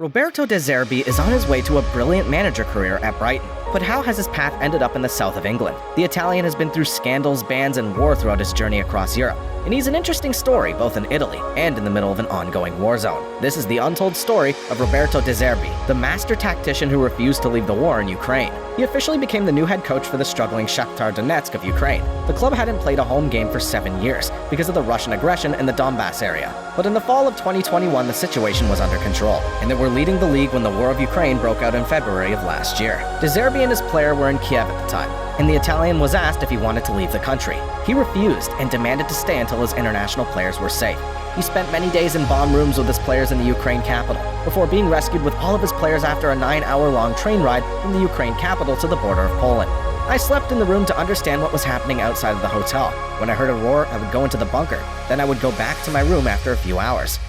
Roberto De Zerbi is on his way to a brilliant manager career at Brighton. But how has his path ended up in the south of England? The Italian has been through scandals, bans, and war throughout his journey across Europe. And he's an interesting story both in Italy and in the middle of an ongoing war zone. This is the untold story of Roberto De Zerbi, the master tactician who refused to leave the war in Ukraine. He officially became the new head coach for the struggling Shakhtar Donetsk of Ukraine. The club hadn't played a home game for 7 years because of the Russian aggression in the Donbass area. But in the fall of 2021, the situation was under control, and they were leading the league when the war of Ukraine broke out in February of last year. De Zerbi and his player were in Kiev at the time, and the Italian was asked if he wanted to leave the country. He refused and demanded to stay until his international players were safe. He spent many days in bomb rooms with his players in the Ukraine capital, before being rescued with all of his players after a 9-hour-long train ride from the Ukraine capital to the border of Poland. I slept in the room to understand what was happening outside of the hotel. When I heard a roar, I would go into the bunker. Then I would go back to my room after a few hours.